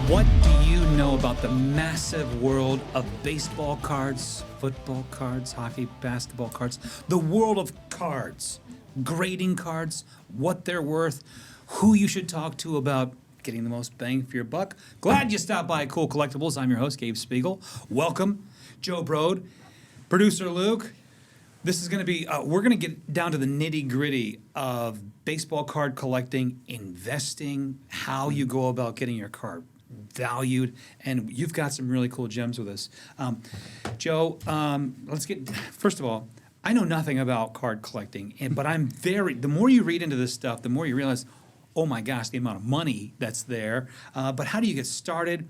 What do you know about the massive world of baseball cards, football cards, hockey, basketball cards, the world of cards, grading cards, what they're worth, who you should talk to about getting the most bang for your buck? Glad you stopped by Cool Collectibles. I'm your host, Gabe Spiegel. Welcome, Joe Brode, producer Luke. This is going to be, we're going to get down to the nitty gritty of baseball card collecting, investing, how you go about getting your card valued, and you've got some really cool gems with us. Joe, let's get, first of all, I know nothing about card collecting, but the more you read into this stuff, the more you realize, oh my gosh, the amount of money that's there. But how do you get started?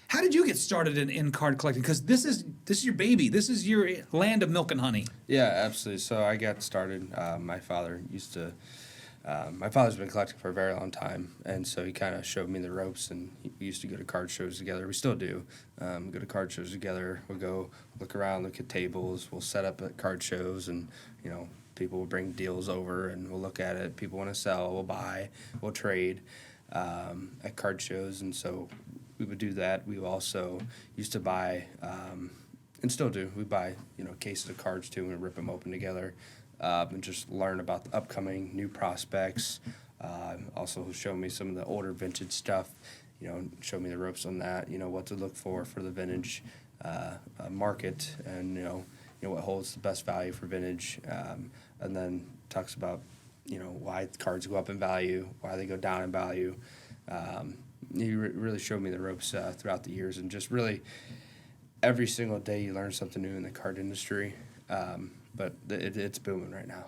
How did you get started in card collecting? Because this is your baby. This is your land of milk and honey. Yeah, absolutely. So I got started. My father's been collecting for a very long time, and so he kind of showed me the ropes, and we used to go to card shows together. We still do. Go to card shows together. We'll go look around, look at tables. We'll set up at card shows, and, people will bring deals over, and we'll look at it. People want to sell, we'll buy, we'll trade at card shows, and so we would do that. We also used to buy, and still do, we buy, cases of cards too, and rip them open together. And just learn about the upcoming new prospects. Also show me some of the older vintage stuff, show me the ropes on that, what to look for the vintage market, and, what holds the best value for vintage. And then talks about, why cards go up in value, why they go down in value. He really showed me the ropes throughout the years, and just really every single day you learn something new in the card industry. But it's booming right now.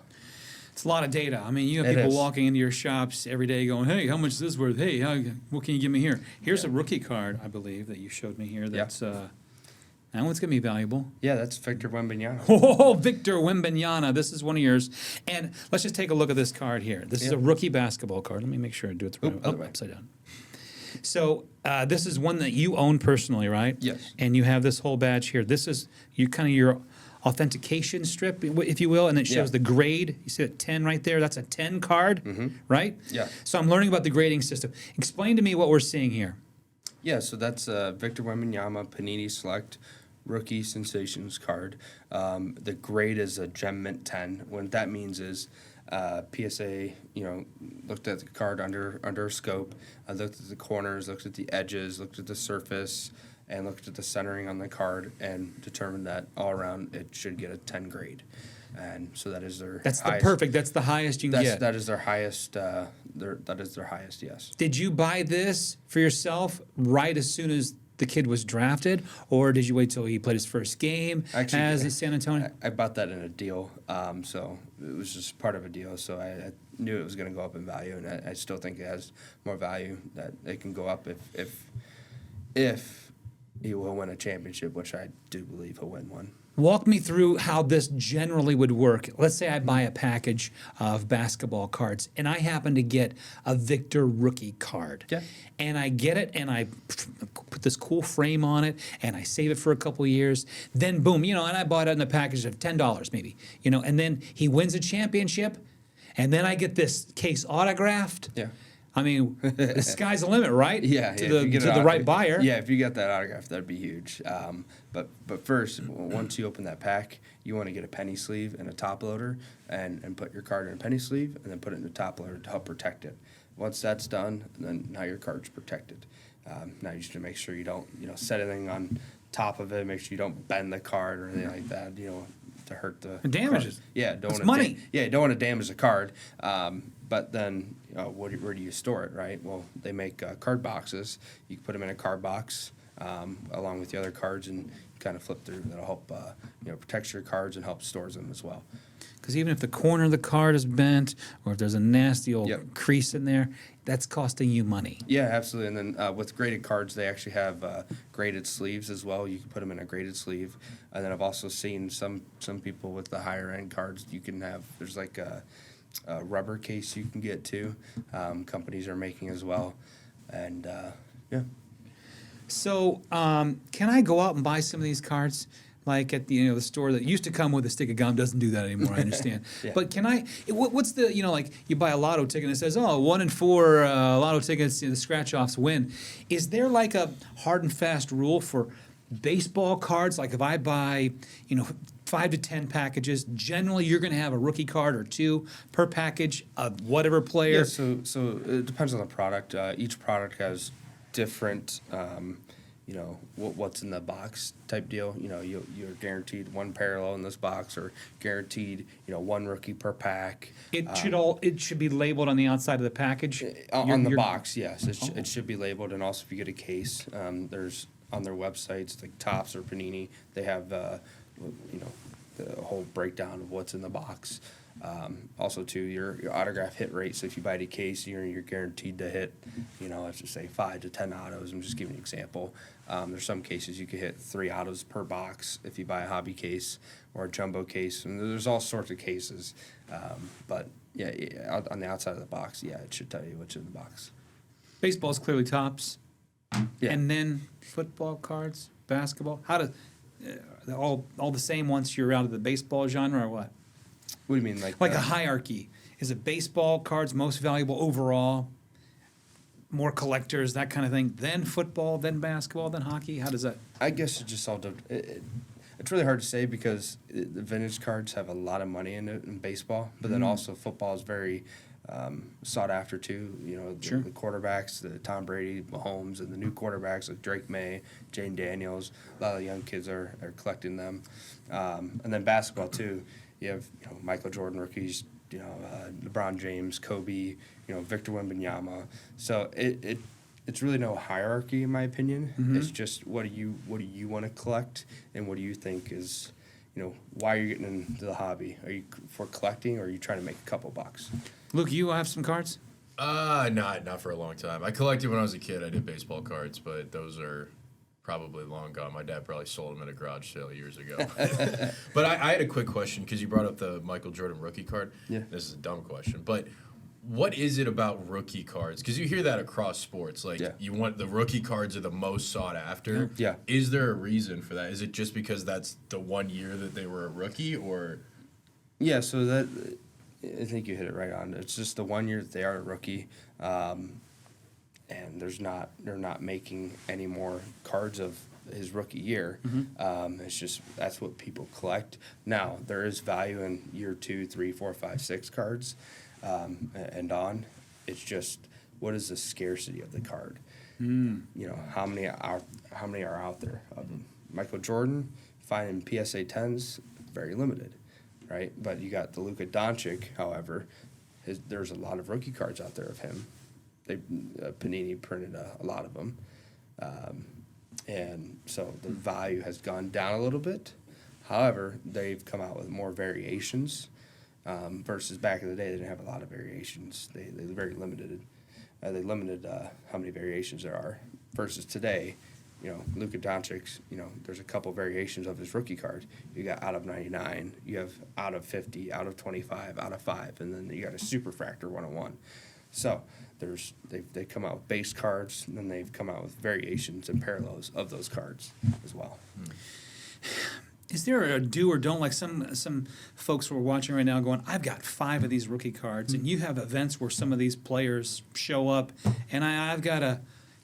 It's a lot of data. I mean, you have people walking into your shops every day going, hey, how much is this worth? Hey, what can you give me here? Here's a rookie card, I believe, that you showed me here. That's that one's going to be valuable. Yeah, that's Victor Wembanyama. Oh, Victor Wembanyama. This is one of yours. And let's just take a look at this card here. This is a rookie basketball card. Let me make sure I do it the right way. Other way. Upside down. So this is one that you own personally, right? Yes. And you have this whole badge here. This is your authentication strip, if you will, and it shows the grade. You see that 10 right there? That's a 10 card, right? Yeah. So I'm learning about the grading system. Explain to me what we're seeing here. Yeah, so that's Victor Wembanyama Panini Select Rookie Sensations card. The grade is a Gem Mint 10. What that means is PSA, looked at the card under a scope, looked at the corners, looked at the edges, looked at the surface, and looked at the centering on the card and determined that all around it should get a 10 grade. And so that is their That's highest. that's the highest you can get. That is their highest, that is their highest, yes. Did you buy this for yourself right as soon as the kid was drafted, or did you wait till he played his first game as a San Antonio? I bought that in a deal, so it was just part of a deal, so I knew it was going to go up in value, and I still think it has more value, that it can go up if he will win a championship, which I do believe he'll win one. Walk me through how this generally would work. Let's say I buy a package of basketball cards, and I happen to get a Victor rookie card. Yeah. And I get it, and I put this cool frame on it, and I save it for a couple of years. Then, boom, and I bought it in a package of $10 maybe, and then he wins a championship, and then I get this case autographed. Yeah. I mean, the sky's the limit, right? Yeah, to the right buyer. Yeah, if you got that autograph, that'd be huge. But first, once you open that pack, you want to get a penny sleeve and a top loader, and put your card in a penny sleeve, and then put it in a top loader to help protect it. Once that's done, then now your card's protected. Now you just make sure you don't, set anything on top of it. Make sure you don't bend the card or anything like that. To hurt the damages. Yeah, don't want money. Don't want to damage the card. But then, where do you store it, right? Well, they make card boxes. You can put them in a card box along with the other cards, and kind of flip through. That'll help, protect your cards and help stores them as well. Because even if the corner of the card is bent, or if there's a nasty old crease in there, that's costing you money. Yeah, absolutely. And then with graded cards, they actually have graded sleeves as well. You can put them in a graded sleeve. And then I've also seen some people with the higher end cards. You can have, there's like a rubber case you can get too. Companies are making as well. And yeah. So can I go out and buy some of these cards? like at the the store that used to come with a stick of gum doesn't do that anymore. I understand. Yeah. But can I? What's the like you buy a lotto ticket and it says 1 in 4 lotto tickets, the scratch offs win. Is there like a hard and fast rule for baseball cards? Like if I buy 5 to 10 packages, generally you're going to have a rookie card or 2 per package of whatever player. Yeah, so it depends on the product. Each product has different, what's in the box type deal. You're guaranteed 1 parallel in this box, or guaranteed, 1 rookie per pack. It should be labeled on the outside of the package. On the box, yes, it should be labeled, and also if you get a case, there's on their websites like Topps or Panini, they have the whole breakdown of what's in the box. Also, too, your autograph hit rate. So if you buy a case, you're guaranteed to hit, let's just say 5 to 10 autos. I'm just giving an example. There's some cases you could hit 3 autos per box if you buy a hobby case or a jumbo case. And there's all sorts of cases. But yeah, on the outside of the box, yeah, it should tell you what's in the box. Baseball's clearly tops. Yeah. And then football cards, basketball. How do all the same once you're out of the baseball genre, or what? What do you mean, Like a hierarchy? Is it baseball cards most valuable overall? More collectors, that kind of thing. Then football, then basketball, then hockey. How does that? I guess it just all. It's really hard to say because the vintage cards have a lot of money in it in baseball, but then also football is very sought after too. Sure. The quarterbacks, the Tom Brady, Mahomes, and the new quarterbacks like Drake May, Jane Daniels. A lot of the young kids are collecting them, and then basketball too. You have Michael Jordan rookies, LeBron James, Kobe, Victor Wembanyama. So it's really no hierarchy in my opinion. Mm-hmm. It's just what do you want to collect, and what do you think is why are you getting into the hobby? Are you for collecting, or are you trying to make a couple bucks? Luke, you have some cards? Not for a long time. I collected when I was a kid. I did baseball cards, but those are probably long gone. My dad probably sold them at a garage sale years ago. But I had a quick question because you brought up the Michael Jordan rookie card. Yeah. This is a dumb question, but what is it about rookie cards? Because you hear that across sports. Like, you want the rookie cards are the most sought after. Yeah. Is there a reason for that? Is it just because that's the 1 year that they were a rookie, or? Yeah, so that I think you hit it right on. It's just the 1 year that they are a rookie. And they're not making any more cards of his rookie year. It's just that's what people collect. Now there is value in year 2, 3, 4, 5, 6 cards, and on. It's just what is the scarcity of the card? How many are out there of them? Michael Jordan, finding PSA 10s, very limited, right? But you got the Luka Doncic, however, there's a lot of rookie cards out there of him. Panini printed a lot of them, and so the value has gone down a little bit. However, they've come out with more variations versus back in the day. They didn't have a lot of variations. They very limited. They limited how many variations there are versus today. Luka Doncic. There's a couple variations of his rookie card. You got out of 99. You have out of 50, out of 25, out of 5, and then you got a Superfractor 101. So they come out with base cards, and then they've come out with variations and parallels of those cards as well. Is there a do or don't, like some folks who are watching right now going, I've got 5 of these rookie cards, and you have events where some of these players show up, and I've got a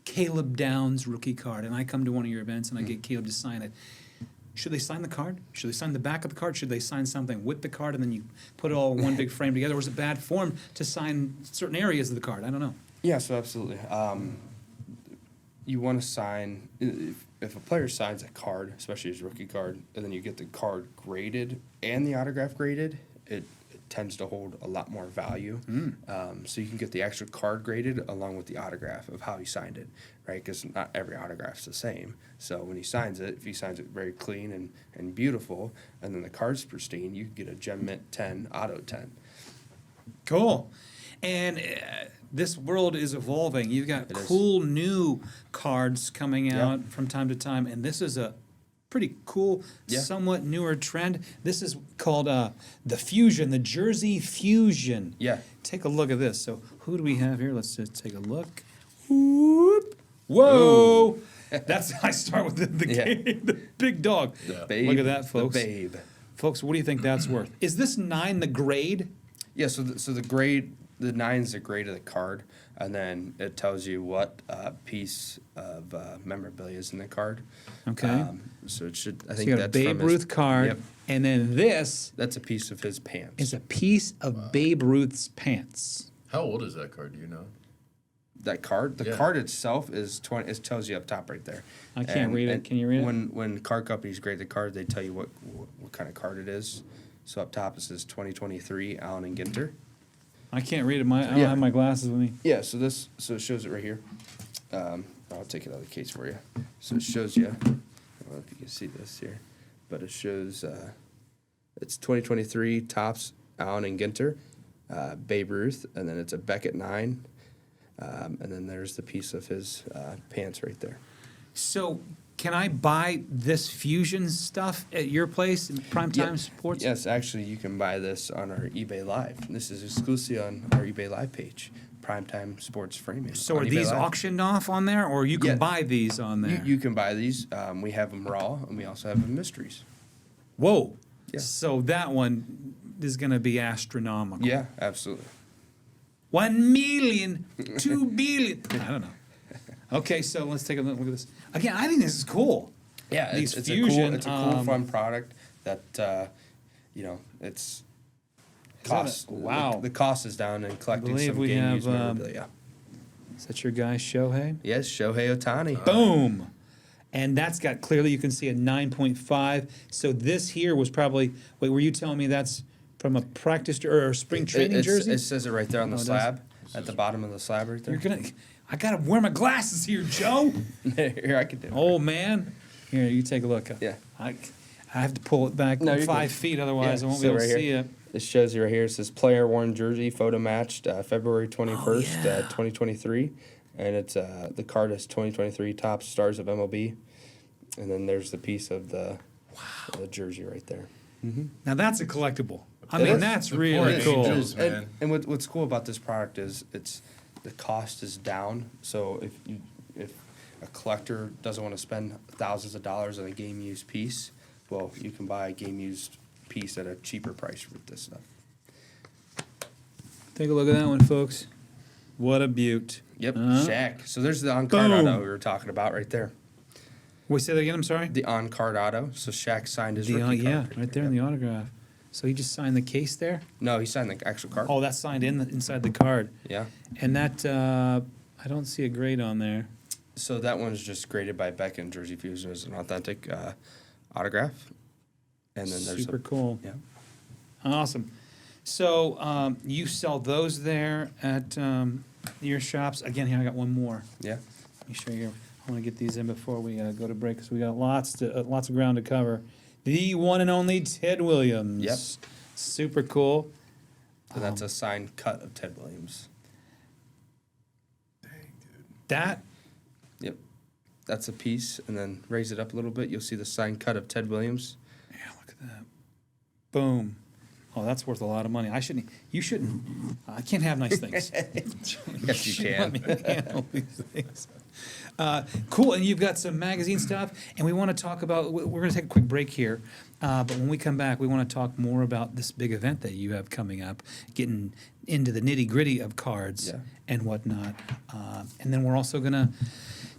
Caleb Downs rookie card, and I come to one of your events and I get Caleb to sign it. Should they sign the card? Should they sign the back of the card? Should they sign something with the card and then you put it all in one big frame together? Or is it bad form to sign certain areas of the card? I don't know. Yeah, so absolutely. You want to sign, if a player signs a card, especially his rookie card, and then you get the card graded and the autograph graded, it tends to hold a lot more value. So you can get the extra card graded along with the autograph of how he signed it, right? Because not every autograph's the same. So when he signs it, if he signs it very clean and beautiful, and then the card's pristine, you can get a Gem Mint 10 Auto 10. Cool. And this world is evolving. You've got cool new cards coming out from time to time, and this is a pretty cool, somewhat newer trend. This is called the Fusion, the Jersey Fusion. Yeah. Take a look at this. So who do we have here? Let's just take a look. Whoop. Whoa. Ooh. That's I start with the Yeah. the big dog. Yeah. Babe, Look at that, folks. The babe. Folks, what do you think that's worth? Is this 9 the grade? Yeah, so the grade, the 9's the grade of the card, and then it tells you what piece of memorabilia is in the card. Okay. So it should, I So think you got a that's from Babe his- Ruth card, Yep, and then this that's a piece of his pants. is a piece of Babe Ruth's pants. How old is that card? Do you know? That card, the Yeah. card itself is 20. It tells you up top right there. I can't read it. Can you read it? When card companies grade the card, they tell you what kind of card it is. So up top it says 2023 Allen and Ginter. I can't read it. I don't Yeah. have my glasses with me. Yeah, so it shows it right here. I'll take it out of the case for you. So it shows you. I don't know if you can see this here, but it shows it's 2023 Topps Allen and Ginter, Babe Ruth, and then it's a Beckett 9, and then there's the piece of his pants right there. So, can I buy this fusion stuff at your place in Primetime Yep. Sports? Yes, actually, you can buy this on our eBay Live. This is exclusively on our eBay Live page, Primetime Sports Framing. So on are eBay these Live. auctioned off on there, or you can Yeah. buy these on there? You can buy these. We have them raw, and we also have them mysteries. Whoa. Yeah. So that one is going to be astronomical. Yeah, absolutely. 1 million, 2 billion. I don't know. Okay, so let's take a look at this. Again, I think this is cool. Yeah, These it's fusion, a cool, fun product that it's that cost. wow. the cost is down in collecting believe some we game have, used memorabilia. Is that your guy, Shohei? Yes, Shohei Ohtani. Boom. And that's got clearly, you can see a 9.5. So this here was probably, wait, were you telling me that's from a practice or a spring training jersey? It says it right there on the Oh, it does? slab, at the bottom of the slab right there. You're gonna, I gotta wear my glasses here, Joe. Here, I can do it. Oh man, here you take a look. Yeah. I have to pull it back No, you're 5 good. feet, otherwise Yeah, I won't so be able to right see here. it. This shows you right here. It says player worn jersey, photo matched, February 21st, Oh, yeah. 2023. And it's the card is 2023 top stars of MLB. And then there's the piece of the jersey right there. Now that's a collectible. I It mean, is. that's The really poor cool. angels. Man. And what's cool about this product is the cost is down. So if a collector doesn't want to spend thousands of dollars on a game used piece, well, you can buy a game used piece at a cheaper price with this stuff. Take a look at that one, folks. What a beaut. Yep, Uh-huh. Shaq. So there's the on-card Boom. auto we were talking about right there. Wait, say that again. I'm sorry. The on-card auto. So Shaq signed his The, rookie yeah, card. right there in the autograph. So he just signed the case there. No, he signed the actual card. Oh, that's signed inside the card. Yeah. And that I don't see a grade on there. So that one's just graded by Beck and Jersey Fusion as an authentic autograph. And then there's Super cool. Yeah. Awesome. So you sell those there at your shops. Again, here I got one more. Yeah. Let me show you. I want to get these in before we go to break because we got lots of ground to cover. The one and only Ted Williams. Yep. Super cool. And that's a signed cut of Ted Williams. That Yep. That's a piece. And then raise it up a little bit. You'll see the signed cut of Ted Williams. yeah, look at that. Boom. Oh, that's worth a lot of money. You shouldn't. I can't have nice things. Yes, you Shouldn't can. let me handle these things. Cool, and you've got some magazine stuff, and we want to talk about. We're going to take a quick break here, but when we come back, we want to talk more about this big event that you have coming up, getting into the nitty gritty of cards Yeah. and whatnot, and then we're also going to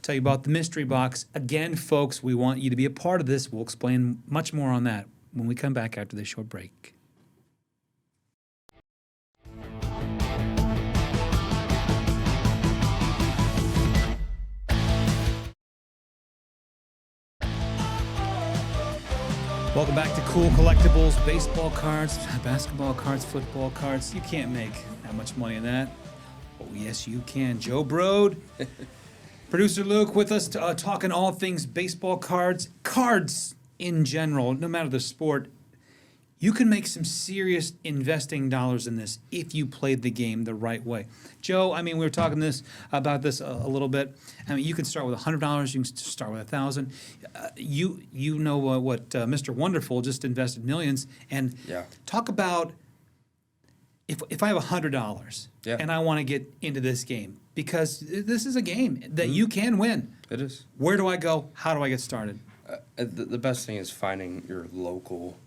tell you about the mystery box. Again, folks, we want you to be a part of this. We'll explain much more on that when we come back after this short break. Welcome back to Cool Collectibles, baseball cards, basketball cards, football cards. You can't make that much money in that. Oh, yes, you can. Joe Brode, producer Luke with us talking all things baseball cards, cards in general, no matter the sport. You can make some serious investing dollars in this if you played the game the right way. Joe, I mean, we were talking about this a little bit. I mean, you can start with $100. You can start with $1,000. You know what Mr. Wonderful just invested millions. And Yeah. talk about if I have $100 Yeah. and I want to get into this game, because this is a game that you can win. It is. Where do I go? How do I get started? The best thing is finding your a local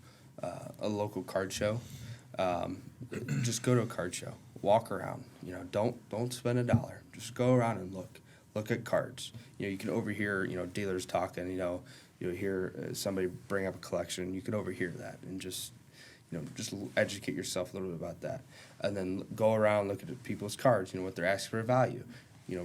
card show. Just go to a card show. Walk around. Don't spend $1. Just go around and look at cards. You can overhear dealers talking. You'll hear somebody bring up a collection. You can overhear that and just educate yourself a little bit about that, and then go around, look at people's cards. What they're asking for value.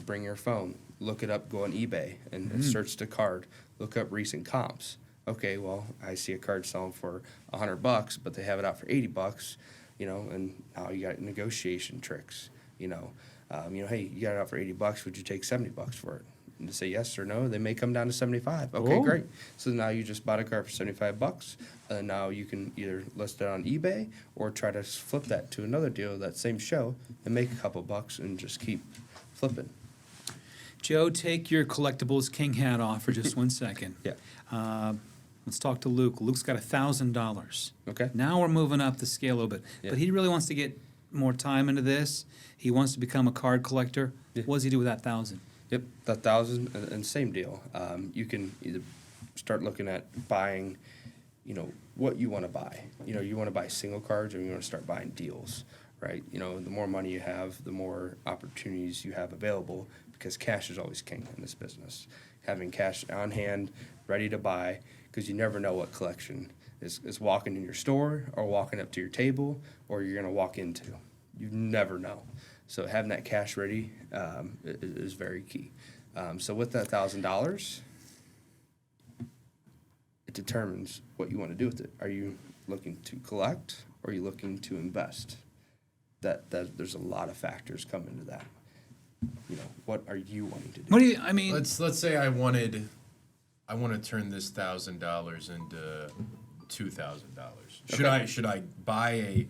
Bring your phone, look it up, go on eBay and search the card. Look up recent comps. Okay, well, I see a card selling for $100, but they have it out for $80. And now you got negotiation tricks. Hey, you got it out for $80. Would you take $70 for it? And to say yes or no, they may come down to $75. Okay, Oh. great. So now you just bought a card for $75, and now you can either list it on eBay or try to flip that to another deal, that same show, and make a couple bucks and just keep flipping. Joe, take your Collectibles King hat off for just 1 second. Yeah. Let's talk to Luke. Luke's got $1,000. Okay. Now we're moving up the scale a little bit. Yeah. But he really wants to get more time into this. He wants to become a card collector. Yeah. What does he do with that 1,000? Yep, that 1,000 and same deal. You can either start looking at buying, what you want to buy. You want to buy single cards, or you want to start buying deals, right? The more money you have, the more opportunities you have available, because cash is always king in this business. Having cash on hand, ready to buy, because you never know what collection is walking in your store or walking up to your table or you're going to walk into. You never know. So having that cash ready is very key. So with that $1,000, it determines what you want to do with it. Are you looking to collect, or are you looking to invest? That there's a lot of factors come into that. What are you wanting to do? What do you, I mean, Let's say I want to turn this $1,000 into $2,000. Should I buy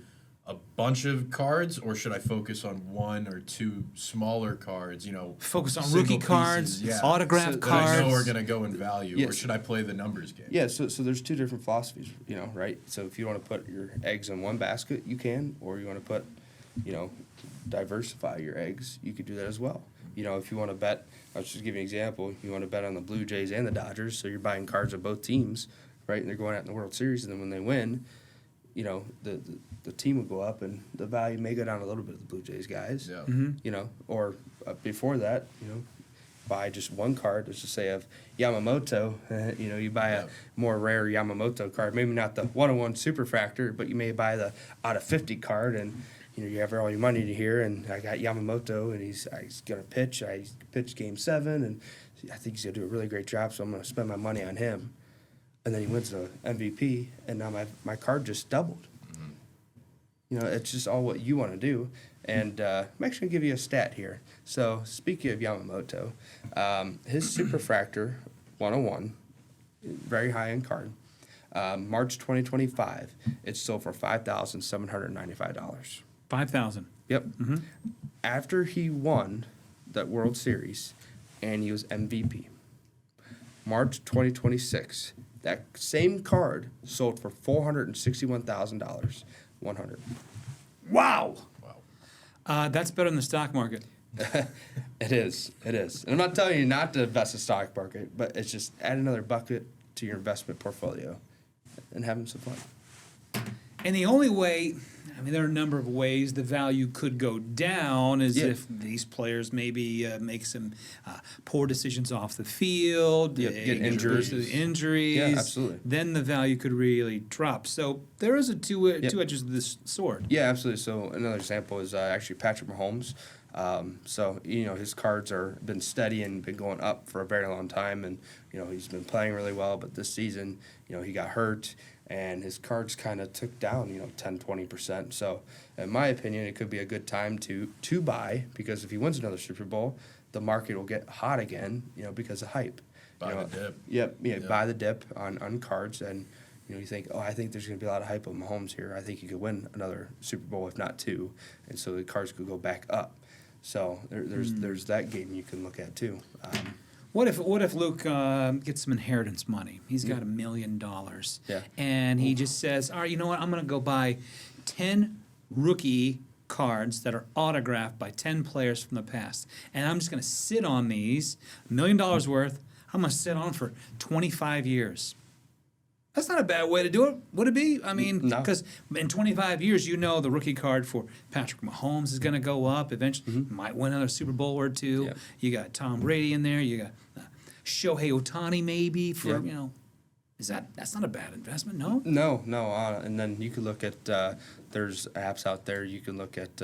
a bunch of cards, or should I focus on one or two smaller cards? focus on single rookie pieces, cards, yeah, autograph So that I cards. know are going to go in value, or Yes. should I play the numbers game? Yeah, so there's two different philosophies, right? So if you want to put your eggs in one basket, you can, or you want to put, diversify your eggs, you could do that as well. If you want to bet, I'll just give you an example. You want to bet on the Blue Jays and the Dodgers, so you're buying cards of both teams, right? And they're going out in the World Series, and then when they win, the team will go up, and the value may go down a little bit of the Blue Jays guys. Yeah. Or before that, buy just one card. Let's just say of Yamamoto. You buy a more rare Yamamoto card, maybe not the 101 Superfractor, but you may buy the out of 50 card, and you have all your money to here. And I got Yamamoto, and he's gonna pitch. I pitched Game 7, and I think he's gonna do a really great job. So I'm gonna spend my money on him. And then he wins the MVP, and now my card just doubled. It's just all what you want to do. And I'm actually going to give you a stat here. So, speaking of Yamamoto, his Superfractor 101, very high-end card, March 2025, it sold for $5,795. 5,000. Yep. After he won that World Series, and he was MVP, March 2026, that same card sold for $461,000. 100. Wow. Wow. That's better than the stock market. It is. And I'm not telling you not to invest in the stock market, but it's just add another bucket to your investment portfolio and having some fun. And the only way, there are a number of ways the value could go down is Yeah. if these players maybe make some poor decisions off the field, Yep, get injured. injuries. Yeah, absolutely. Then the value could really drop. So there is two edges of this sword. Yeah, absolutely. So another example is actually Patrick Mahomes. So his cards are been steady and been going up for a very long time, and he's been playing really well. But this season, he got hurt, and his cards kind of took down 10-20%. So in my opinion, it could be a good time to buy, because if he wins another Super Bowl, the market will get hot again, because of hype. Buy the dip. Yep. Buy the dip on cards, and you think, I think there's going to be a lot of hype on Mahomes here. I think he could win another Super Bowl, if not two, and so the cards could go back up. So there's that game you can look at too. What if Luke gets some inheritance money? He's got $1 million. Yeah. And he just says, all right, you know what? I'm going to go buy 10 rookie cards that are autographed by 10 players from the past. And I'm just going to sit on these, $1 million worth. I'm going to sit on for 25 years. That's not a bad way to do it, would it be? I mean, No. because in 25 years, the rookie card for Patrick Mahomes is going to go up. Eventually, might win another Super Bowl or two. Yep. You got Tom Brady in there. You got Shohei Ohtani maybe for, Yep. That's not a bad investment, no? No. And then you could look at, there's apps out there. You can look at,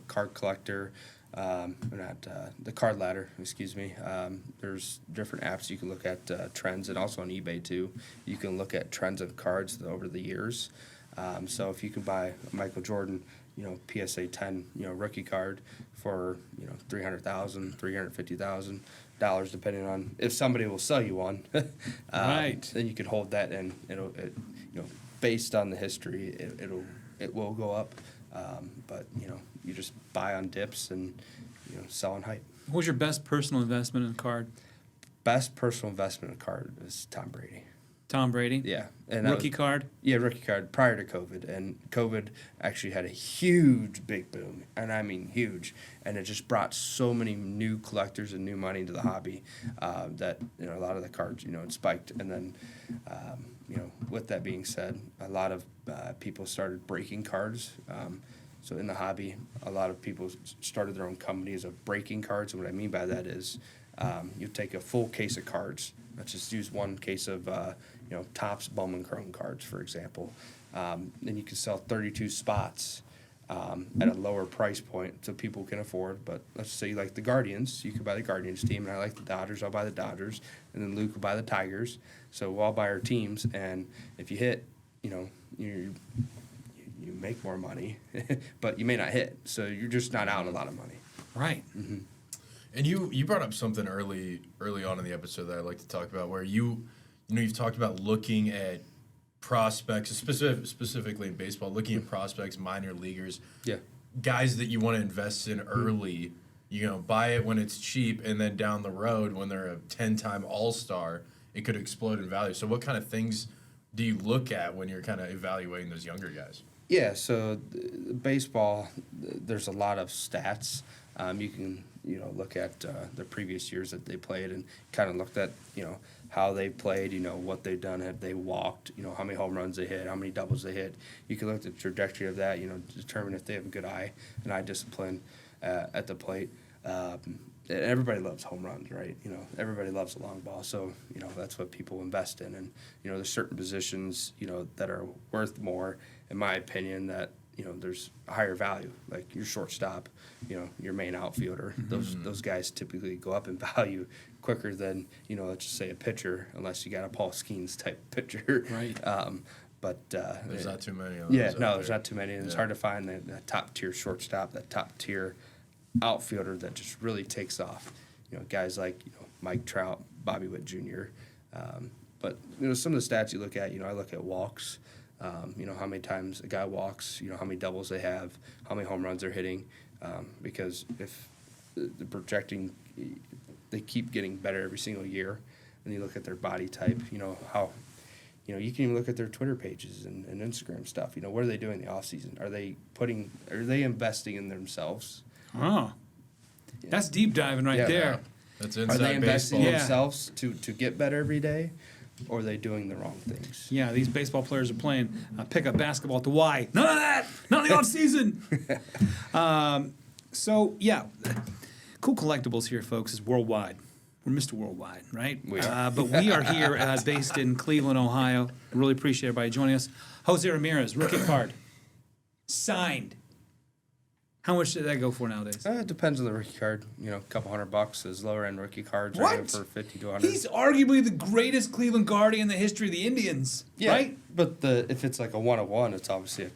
Card Collector, the Card Ladder, excuse me. There's different apps you can look at trends, and also on eBay too. You can look at trends of cards over the years. So if you can buy a Michael Jordan, PSA 10, rookie card for, $300,000, $350,000, depending on if somebody will sell you one. Right. Then you could hold that, and based on the history, it will go up. But you just buy on dips and sell on hype. What was your best personal investment in a card? Best personal investment in a card is Tom Brady. Tom Brady? Yeah, and that Rookie was- card? Yeah, rookie card prior to COVID, and COVID actually had a huge big boom, and I mean huge, and it just brought so many new collectors and new money into the hobby that a lot of the cards it spiked, and then with that being said, a lot of people started breaking cards. So in the hobby, a lot of people started their own companies of breaking cards, and what I mean by that is you take a full case of cards. Let's just use one case of Topps Bowman Chrome cards, for example. Then you can sell 32 spots at a lower price point so people can afford. But let's say you like the Guardians, you could buy the Guardians team, and I like the Dodgers, I'll buy the Dodgers, and then Luke will buy the Tigers. So we'll all buy our teams, and if you hit, you make more money, but you may not hit. So you're just not out a lot of money. Right. Mm-hmm. And you brought up something early on in the episode that I'd like to talk about, where you've talked about looking at prospects, specifically in baseball, looking at prospects, minor leaguers, Yeah. guys that you want to invest in early. Buy it when it's cheap, and then down the road, when they're a 10-time All-Star, it could explode in value. So what kind of things do you look at when you're kind of evaluating those younger guys? Yeah, so baseball, there's a lot of stats. You can look at the previous years that they played and kind of looked at how they played, what they've done, have they walked, how many home runs they hit, how many doubles they hit. You can look at the trajectory of that, determine if they have a good eye discipline at the plate. Everybody loves home runs, right? Everybody loves a long ball, so that's what people invest in. And there's certain positions that are worth more, in my opinion, that there's a higher value, like your shortstop, your main outfielder. Those guys typically go up in value quicker than let's just say a pitcher, unless you got a Paul Skeens type pitcher. Right. But There's not too many of those. yeah, out no, there's there. not too many, and it's hard to find that top tier shortstop, that top tier outfielder that just really takes off. Guys like Mike Trout, Bobby Witt Jr. But some of the stats you look at, I look at walks. How many times a guy walks, how many doubles they have, how many home runs they're hitting, because if the projecting, they keep getting better every single year, and you look at their body type, how, you can even look at their Twitter pages and Instagram stuff. What are they doing in the off season? Are they investing in themselves? Oh, that's deep diving right Yeah. there. That's Are inside they investing baseball. in Yeah. themselves to get better every day, or are they doing the wrong things? Yeah, these baseball players are playing pickup basketball at the Y. None of that. Not in the off season. So yeah, Cool Collectibles here, folks, is worldwide. We're Mr. Worldwide, right? We are. But we are here based in Cleveland, Ohio. Really appreciate everybody joining us. Jose Ramirez, rookie card, signed. How much did that go for nowadays? It depends on the rookie card. A couple $100 is lower end rookie cards. What? Are going for 50 to 100. He's arguably the greatest Cleveland Guardian in the history of the Indians, Yeah, right? but if it's like a 101, it's obviously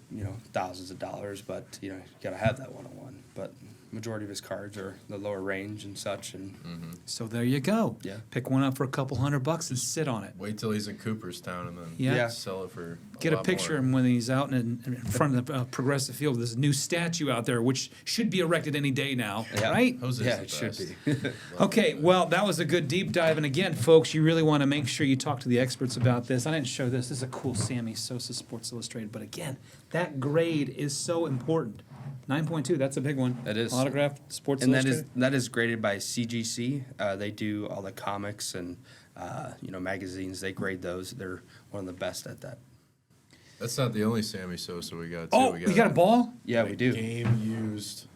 thousands of dollars. But you gotta have that 101. But majority of his cards are the lower range and such. And So there you go. Yeah. Pick one up for a couple $100 and sit on it. Wait till he's in Cooperstown and then Yeah. sell it for Get a lot picture of more. him when he's out in front of the Progressive Field. There's a new statue out there, which should be erected any day now, Yeah. right? Jose's yeah, the it should best. be. Okay, well, that was a good deep dive. And again, folks, you really want to make sure you talk to the experts about this. I didn't show this. This is a cool Sammy Sosa Sports Illustrated. But again, that grade is so important. 9.2. That's a big one. It is. Autographed Sports And Illustrated. that is graded by CGC. They do all the comics and magazines. They grade those. They're one of the best at that. That's not the only Sammy Sosa we got. Too. Oh, you got a ball? Yeah, we do. Game used,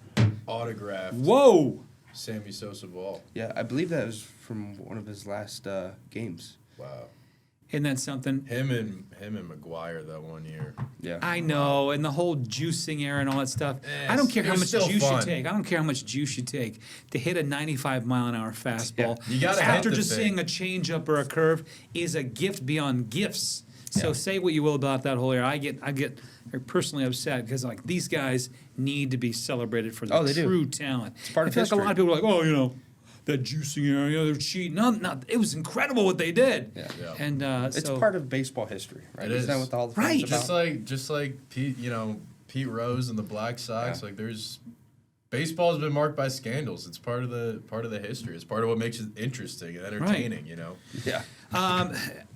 autographed. Whoa! Sammy Sosa ball. Yeah, I believe that was from one of his last games. Wow. Isn't that something? Him and McGuire that one year. Yeah. I know, and the whole juicing era and all that stuff. Eh, I don't care it how was much still juice fun. you take. I don't care how much juice you take to hit a 95-mile-an-hour fastball. You gotta hit After the just thing. seeing a changeup or a curve is a gift beyond gifts. So Yeah. say what you will about that whole era. I get personally upset because like these guys need to be celebrated for their Oh, they do. true talent. It's part of I feel like a lot of history. people are like, oh, that juicing era, they're cheating. No, it was incredible what they did. Yeah. Yeah. And It's so part of baseball history, right? It Isn't that is. what the Hall of Right. Fame's about? Just like Pete Rose and the Black Sox. Yeah. Like there's baseball's been marked by scandals. It's part of the history. It's part of what makes it interesting and entertaining. You know. Yeah.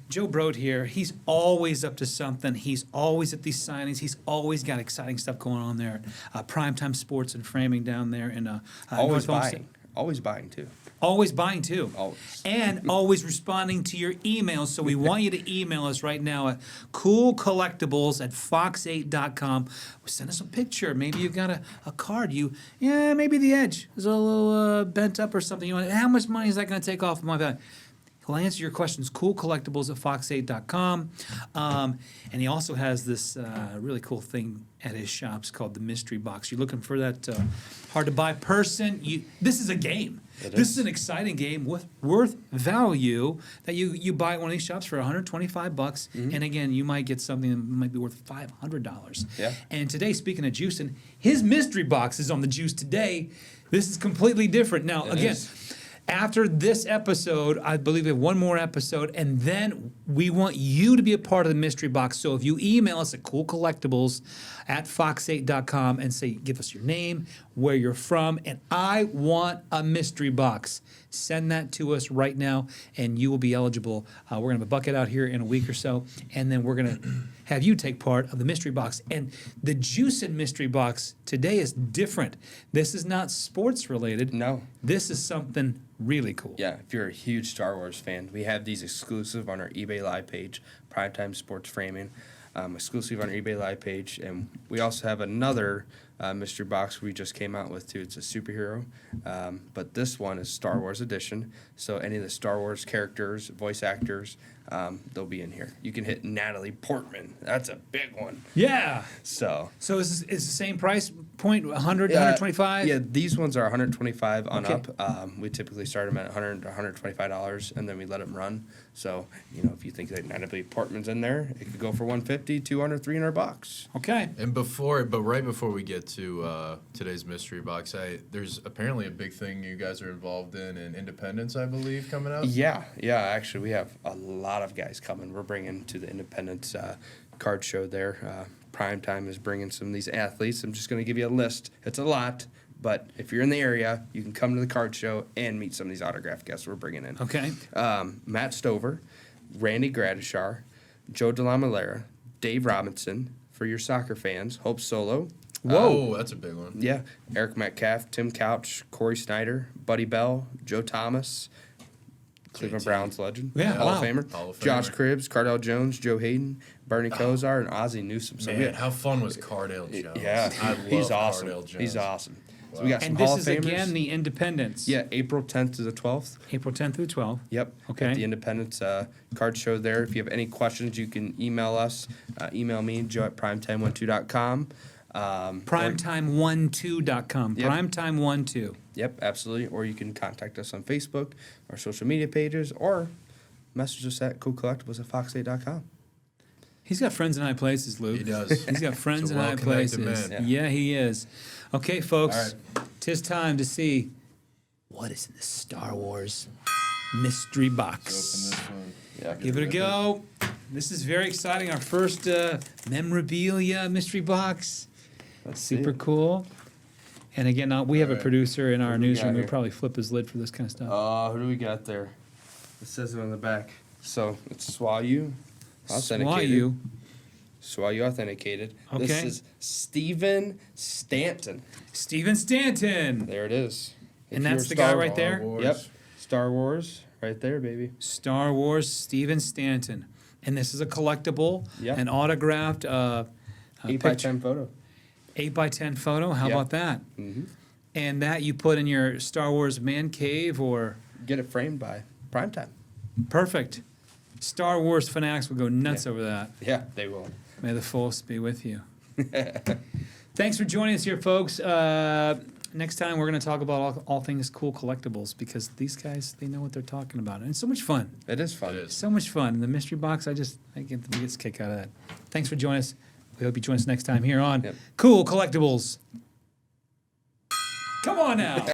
Joe Broad here, he's always up to something. He's always at these signings. He's always got exciting stuff going on there. Primetime Sports and Framing down there. And Always North Homestead. buying. Always buying, too. Always buying, too. Always. And always responding to your emails. So we want you to email us right now at coolcollectibles@fox8.com. Send us a picture. Maybe you got a card. Maybe the edge is a little bent up or something. You want, how much money is that going to take off of my value? He'll answer your questions, coolcollectibles@fox8.com. And he also has this really cool thing at his shops called the Mystery Box. You're looking for that hard-to-buy person. This is a game. This is an exciting game with worth value that you buy at one of these shops for $125. And again, you might get something that might be worth $500. Yeah. And today, speaking of juicing, his Mystery Box is on the juice today. This is completely different. Now, again, is. after this episode, I believe we have one more episode, and then we want you to be a part of the mystery box. So if you email us at coolcollectibles@fox8.com and say, give us your name, where you're from, and I want a mystery box, send that to us right now, and you will be eligible. We're going to have a bucket out here in a week or so, and then we're going to have you take part of the mystery box. And the Juicin' mystery box today is different. This is not sports related. No. This is something really cool. Yeah, if you're a huge Star Wars fan, we have these exclusive on our eBay Live page, Primetime Sports Framing, exclusive on our eBay Live page. And we also have another mystery box we just came out with, too. It's a superhero, but this one is Star Wars edition. So any of the Star Wars characters, voice actors, they'll be in here. You can hit Natalie Portman. That's a big one. Yeah. So Is the same price point, 100, 125? Yeah, these ones are 125 on Okay. up. We typically start them at 100 to $125, and then we let them run. So, if you think that Natalie Portman's in there, it could go for 150, 200, $300. Okay. And right before we get to today's mystery box, there's apparently a big thing you guys are involved in Independence, I believe, coming up. Yeah. Actually, we have a lot of guys coming. We're bringing to the Independence card show there. Primetime is bringing some of these athletes. I'm just going to give you a list. It's a lot, but if you're in the area, you can come to the card show and meet some of these autographed guests we're bringing in. Okay. Matt Stover, Randy Gradishar, Joe DeLamalera, Dave Robinson. For your soccer fans, Hope Solo. Whoa, that's a big one. Yeah, Eric Metcalf, Tim Couch, Corey Snyder, Buddy Bell, Joe Thomas, Cleveland JT. Browns legend, Yeah, Hall of wow. Famer, Hall of Josh Famer. Cribbs, Cardell Jones, Joe Hayden, Bernie Kosar, and Ozzie Newsome. So we Man, have- how fun was Cardale Jones? yeah, I love he's awesome. Cardale Jones. He's awesome. So Wow. we got some And Hall this of is Famers. again the Independence. Yeah, April 10th to the 12th. April 10th through 12th. Yep. Okay. At the Independence card show there. If you have any questions, you can email us. Email me, joe@primetime12.com. Primetime12.com. Yep. Primetime12. Yep, absolutely. Or you can contact us on Facebook, our social media pages, or message us at coolcollectibles@fox8.com. He's got friends in high places, Luke. He does. He's got friends He's in a high well-connected places. man. Yeah, he is. Okay, folks, All right. tis time to see what is in the Star Wars mystery box. Yeah, Give it a go. This is very exciting. Our first memorabilia mystery box. Let's see Super it. cool. And again, we have a Alright. producer in our What do we newsroom got who here? probably flip his lid for this kind of stuff. Who do we got there? It says it on the back. So it's Swayu. Authenticated. Swayu. So while you authenticated, Okay. this is Steven Stanton. Steven Stanton. There it is. And If that's you're the guy Star- right there? Wars. Yep. Star Wars, right there, baby. Star Wars, Steven Stanton. And this is a collectible, Yeah. an autographed 8x10 photo. 8x10 photo. How Yeah. about that? Mm-hmm. And that you put in your Star Wars man cave or Get it framed by primetime. perfect. Star Wars fanatics will go nuts Yeah. over that. Yeah, they will. May the force be with you. Thanks for joining us here, folks. Next time we're going to talk about all things cool collectibles because these guys, they know what they're talking about. And it's so much fun. It is fun. It is. So much fun. And the mystery box, I get a kick out of that. Thanks for joining us. We hope you join us next time here on Yep. Cool Collectibles. Come on now.